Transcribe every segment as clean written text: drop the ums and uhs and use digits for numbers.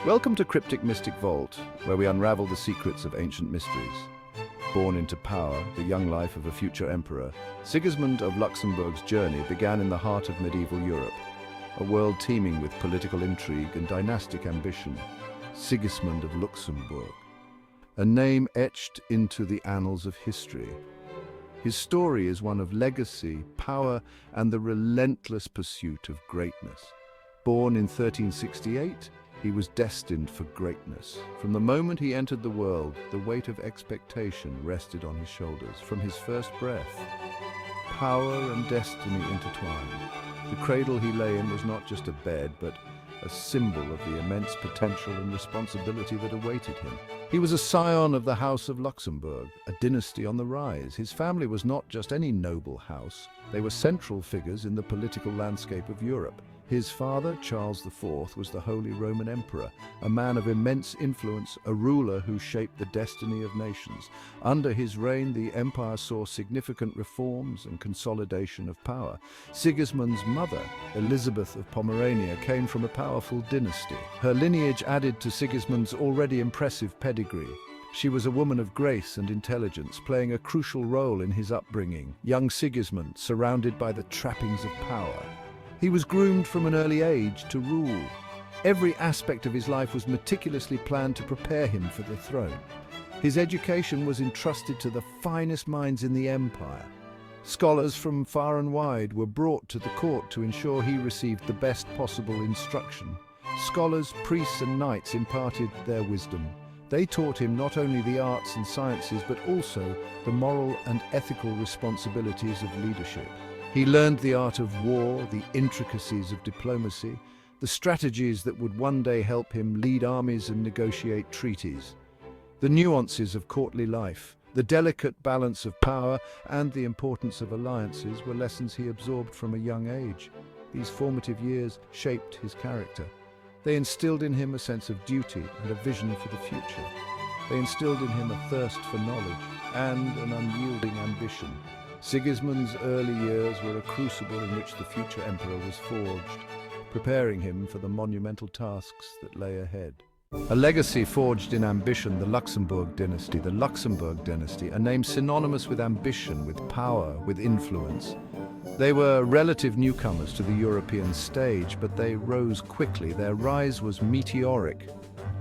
Welcome to Cryptic Mystic Vault, where we unravel the secrets of ancient mysteries. Born into power, the young life of a future emperor, Sigismund of Luxembourg's journey began in the heart of medieval Europe, a world teeming with political intrigue and dynastic ambition. Sigismund of Luxembourg, a name etched into the annals of history. His story is one of legacy, power, and the relentless pursuit of greatness. Born in 1368, he was destined for greatness. From the moment he entered the world, the weight of expectation rested on his shoulders. From his first breath, power and destiny intertwined. The cradle he lay in was not just a bed, but a symbol of the immense potential and responsibility that awaited him. He was a scion of the House of Luxembourg, a dynasty on the rise. His family was not just any noble house. They were central figures in the political landscape of Europe. His father, Charles IV, was the Holy Roman Emperor, a man of immense influence, a ruler who shaped the destiny of nations. Under his reign, the empire saw significant reforms and consolidation of power. Sigismund's mother, Elizabeth of Pomerania, came from a powerful dynasty. Her lineage added to Sigismund's already impressive pedigree. She was a woman of grace and intelligence, playing a crucial role in his upbringing. Young Sigismund, surrounded by the trappings of power, he was groomed from an early age to rule. Every aspect of his life was meticulously planned to prepare him for the throne. His education was entrusted to the finest minds in the empire. Scholars from far and wide were brought to the court to ensure he received the best possible instruction. Scholars, priests, and knights imparted their wisdom. They taught him not only the arts and sciences, but also the moral and ethical responsibilities of leadership. He learned the art of war, the intricacies of diplomacy, the strategies that would one day help him lead armies and negotiate treaties. The nuances of courtly life, the delicate balance of power, and the importance of alliances were lessons he absorbed from a young age. These formative years shaped his character. They instilled in him a sense of duty and a vision for the future. They instilled in him a thirst for knowledge and an unyielding ambition. Sigismund's early years were a crucible in which the future emperor was forged, preparing him for the monumental tasks that lay ahead. A legacy forged in ambition, the Luxembourg Dynasty. The Luxembourg Dynasty, a name synonymous with ambition, with power, with influence. They were relative newcomers to the European stage, but they rose quickly. Their rise was meteoric.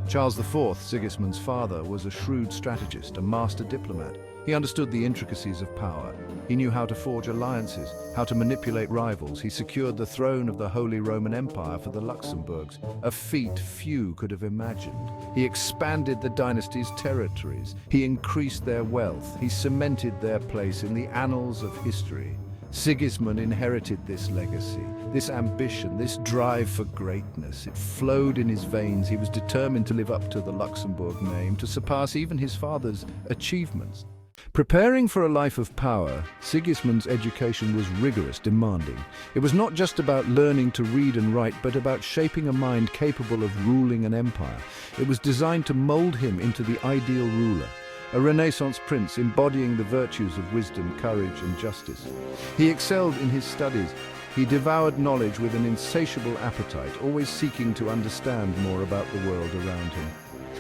Charles IV, Sigismund's father, was a shrewd strategist, a master diplomat. He understood the intricacies of power. He knew how to forge alliances, how to manipulate rivals. He secured the throne of the Holy Roman Empire for the Luxembourgs, a feat few could have imagined. He expanded the dynasty's territories. He increased their wealth. He cemented their place in the annals of history. Sigismund inherited this legacy, this ambition, this drive for greatness. It flowed in his veins. He was determined to live up to the Luxembourg name, to surpass even his father's achievements. Preparing for a life of power, Sigismund's education was rigorous, demanding. It was not just about learning to read and write, but about shaping a mind capable of ruling an empire. It was designed to mold him into the ideal ruler, a Renaissance prince embodying the virtues of wisdom, courage, and justice. He excelled in his studies. He devoured knowledge with an insatiable appetite, always seeking to understand more about the world around him.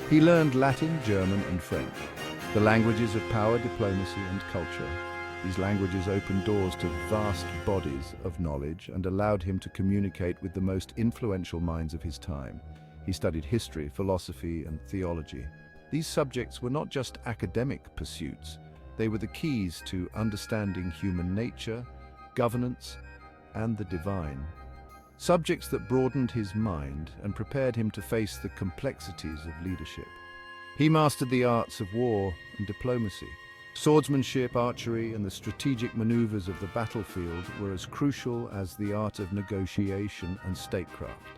He learned Latin, German, and French, the languages of power, diplomacy, and culture. These languages opened doors to vast bodies of knowledge and allowed him to communicate with the most influential minds of his time. He studied history, philosophy, and theology. These subjects were not just academic pursuits. They were the keys to understanding human nature, governance, and the divine. Subjects that broadened his mind and prepared him to face the complexities of leadership. He mastered the arts of war and diplomacy. Swordsmanship, archery, and the strategic maneuvers of the battlefield were as crucial as the art of negotiation and statecraft.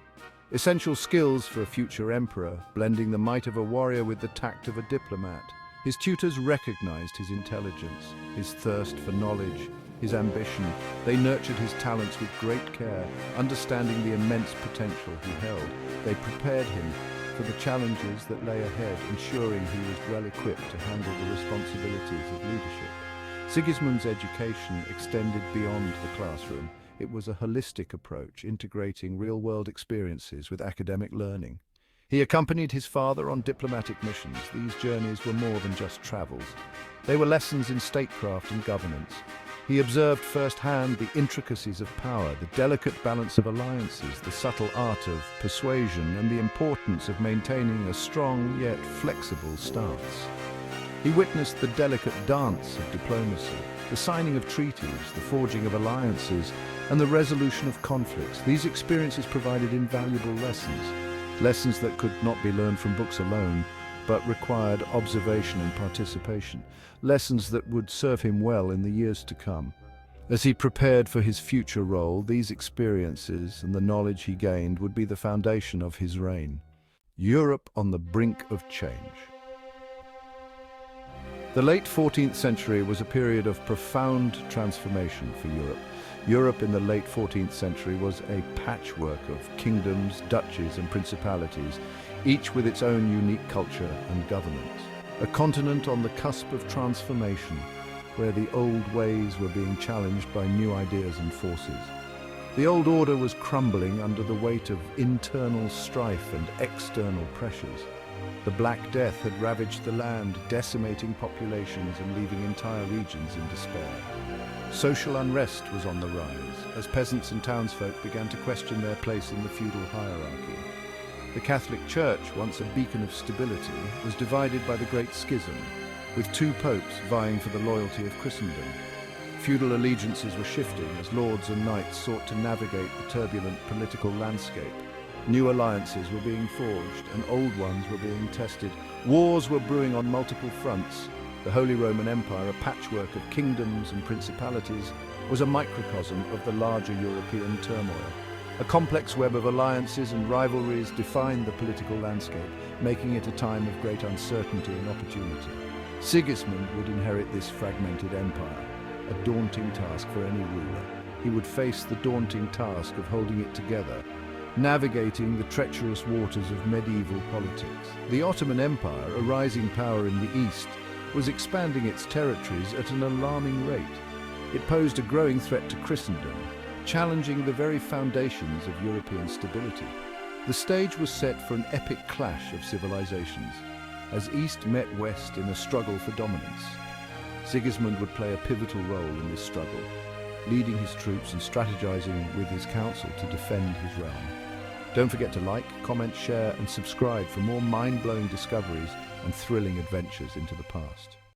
Essential skills for a future emperor, blending the might of a warrior with the tact of a diplomat. His tutors recognized his intelligence, his thirst for knowledge, his ambition. They nurtured his talents with great care, understanding the immense potential he held. They prepared him for the challenges that lay ahead, ensuring he was well equipped to handle the responsibilities of leadership. Sigismund's education extended beyond the classroom. It was a holistic approach, integrating real-world experiences with academic learning. He accompanied his father on diplomatic missions. These journeys were more than just travels. They were lessons in statecraft and governance. He observed firsthand the intricacies of power, the delicate balance of alliances, the subtle art of persuasion, and the importance of maintaining a strong yet flexible stance. He witnessed the delicate dance of diplomacy, the signing of treaties, the forging of alliances, and the resolution of conflicts. These experiences provided invaluable lessons that could not be learned from books alone, but required observation and participation, lessons that would serve him well in the years to come. As he prepared for his future role, these experiences and the knowledge he gained would be the foundation of his reign. Europe on the brink of change. The late 14th century was a period of profound transformation for Europe. Europe in the late 14th century was a patchwork of kingdoms, duchies, and principalities, each with its own unique culture and governance. A continent on the cusp of transformation, where the old ways were being challenged by new ideas and forces. The old order was crumbling under the weight of internal strife and external pressures. The Black Death had ravaged the land, decimating populations and leaving entire regions in despair. Social unrest was on the rise, as peasants and townsfolk began to question their place in the feudal hierarchy. The Catholic Church, once a beacon of stability, was divided by the Great Schism, with two popes vying for the loyalty of Christendom. Feudal allegiances were shifting as lords and knights sought to navigate the turbulent political landscape. New alliances were being forged and old ones were being tested. Wars were brewing on multiple fronts. The Holy Roman Empire, a patchwork of kingdoms and principalities, was a microcosm of the larger European turmoil. A complex web of alliances and rivalries defined the political landscape, making it a time of great uncertainty and opportunity. Sigismund would inherit this fragmented empire, a daunting task for any ruler. He would face the daunting task of holding it together, navigating the treacherous waters of medieval politics. The Ottoman Empire, a rising power in the east, was expanding its territories at an alarming rate. It posed a growing threat to Christendom, challenging the very foundations of European stability. The stage was set for an epic clash of civilizations, as East met West in a struggle for dominance. Sigismund would play a pivotal role in this struggle, leading his troops and strategizing with his council to defend his realm. Don't forget to like, comment, share, and subscribe for more mind-blowing discoveries and thrilling adventures into the past.